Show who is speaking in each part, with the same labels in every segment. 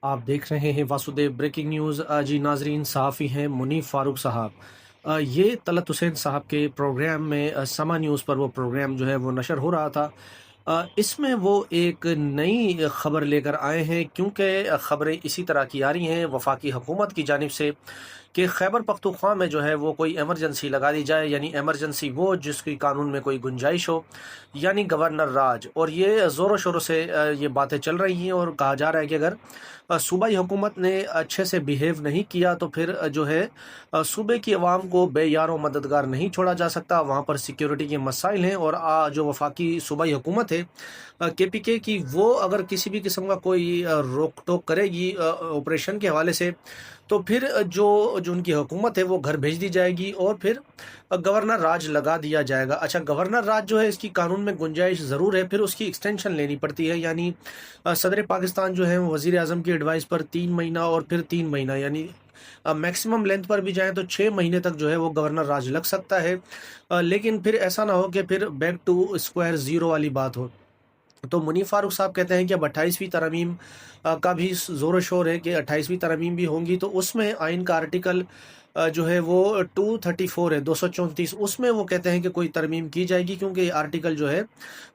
Speaker 1: आप देख रहे हैं वासुदेव ब्रेकिंग न्यूज़। जी नाजरीन, सहाफ़ी हैं मुनीफ़ फ़ारूक साहब। ये तलत हुसैन साहब के प्रोग्राम में समा न्यूज़ पर वो प्रोग्राम जो है वो नशर हो रहा था। इसमें वो एक नई ख़बर लेकर आए हैं, क्योंकि ख़बरें इसी तरह की आ रही हैं वफाकी हुकूमत की जानिब से कि खैबर पख्तूनख्वा में जो है वो कोई एमरजेंसी लगा दी जाए, यानी एमरजेंसी वो जिसकी कानून में कोई गुंजाइश हो, यानी गवर्नर राज। और ये ज़ोरों शोरों से ये बातें चल रही हैं और कहा जा रहा है कि अगर सूबाई हुकूमत ने अच्छे से बिहेव नहीं किया तो फिर जो है सूबे की आवाम को बेयारो मददगार नहीं छोड़ा जा सकता। वहाँ पर सिक्योरिटी के मसाइल हैं और जो वफाकी सूबाई हुकूमत है KPK की, वो अगर किसी भी किस्म का कोई रोक टोक करेगी ऑपरेशन के हवाले से, तो फिर जो जो उनकी हुकूमत है वो घर भेज दी जाएगी और फिर गवर्नर राज लगा दिया जाएगा। अच्छा, गवर्नर राज जो है इसकी कानून में गुंजाइश ज़रूर है, फिर उसकी एक्सटेंशन लेनी पड़ती है, यानी सदर पाकिस्तान जो है वो वज़ीर आज़म की एडवाइस पर 3 महीना और फिर 3 महीना, यानी मैक्सिमम लेंथ पर भी जाएँ तो 6 महीने तक जो है वो गवर्नर राज लग सकता है। लेकिन फिर ऐसा ना हो कि फिर बैक टू स्क्वायर ज़ीरो वाली बात हो। तो मुनीफ़ फ़ारूक साहब कहते हैं कि अब 28वीं तरमीम का भी ज़ोर शोर है कि 28वीं तरमीम भी होंगी, तो उसमें आइन का आर्टिकल जो है वो 234 है, 234, उसमें वो कहते हैं कि कोई तरमीम की जाएगी, क्योंकि ये आर्टिकल जो है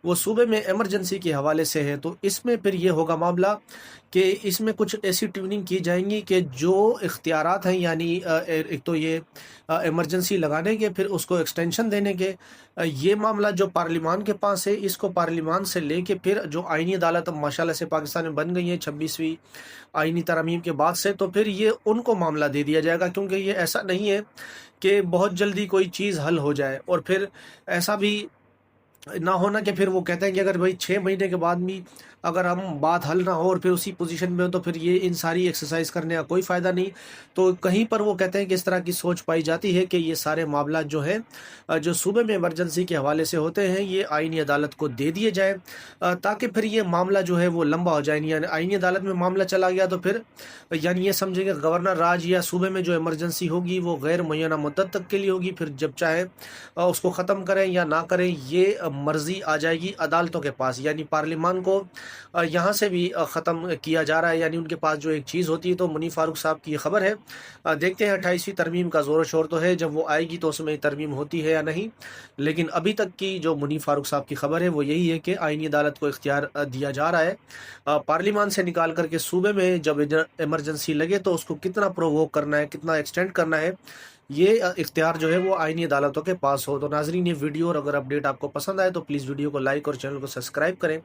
Speaker 1: वो सूबे में एमरजेंसी के हवाले से है। तो इसमें फिर ये होगा मामला कि इसमें कुछ ऐसी ट्यूनिंग की जाएंगी कि जो इख्तियारात हैं, यानी एक तो ये एमरजेंसी लगाने के, फिर उसको एक्सटेंशन देने के, ये मामला जो पार्लिमान के पास है, इसको पार्लिमान से लेके फिर जो आईनी अदालत अब माशाल्लाह से पाकिस्तान में बन गई है 26वीं आईनी तरमीम के बाद से, तो फिर ये उनको मामला दे दिया जाएगा, क्योंकि ये ऐसा नहीं है कि बहुत जल्दी कोई चीज़ हल हो जाए। और फिर ऐसा भी ना होना कि फिर वो कहते हैं कि अगर भाई 6 महीने के बाद भी अगर हम बात हल ना हो और फिर उसी पोजीशन में हो, तो फिर ये इन सारी एक्सरसाइज करने का कोई फ़ायदा नहीं। तो कहीं पर वो कहते हैं कि इस तरह की सोच पाई जाती है कि ये सारे मामला जो है जो सूबे में इमरजेंसी के हवाले से होते हैं, ये आईनी अदालत को दे दिए जाए, ताकि फिर ये मामला जो है वो लंबा हो जाए। यानी आईनी अदालत में मामला चला गया तो फिर यानी ये समझेंगे गवर्नर राज या सूबे में जो इमरजेंसी होगी वो गैर मुय्यना मुद्दत तक के लिए होगी, फिर जब चाहे उसको ख़त्म करें या ना करें, ये मर्ज़ी आ जाएगी अदालतों के पास। यानी पार्लिमान को यहाँ से भी ख़त्म किया जा रहा है, यानी उनके पास जो एक चीज़ होती है। तो मुनीफ़ फ़ारूक साहब की ये खबर है। देखते हैं 28वीं तरमीम का ज़ोर शोर तो है, जब वो आएगी तो उसमें तरमीम होती है या नहीं। लेकिन अभी तक की जो मुनीफ़ फ़ारूक साहब की खबर है वो यही है कि आईनी अदालत को इख्तियार दिया जा रहा है पार्लिमान से निकाल करके सूबे में जब इमरजेंसी लगे तो उसको कितना प्रोवोक करना है, कितना एक्सटेंड करना है, ये इख्तियार जो है वो आईनी अदालतों के पास हो। तो नाजरीन, ये वीडियो और अगर अपडेट आपको पसंद आए तो प्लीज़ वीडियो को लाइक और चैनल को सब्सक्राइब करें।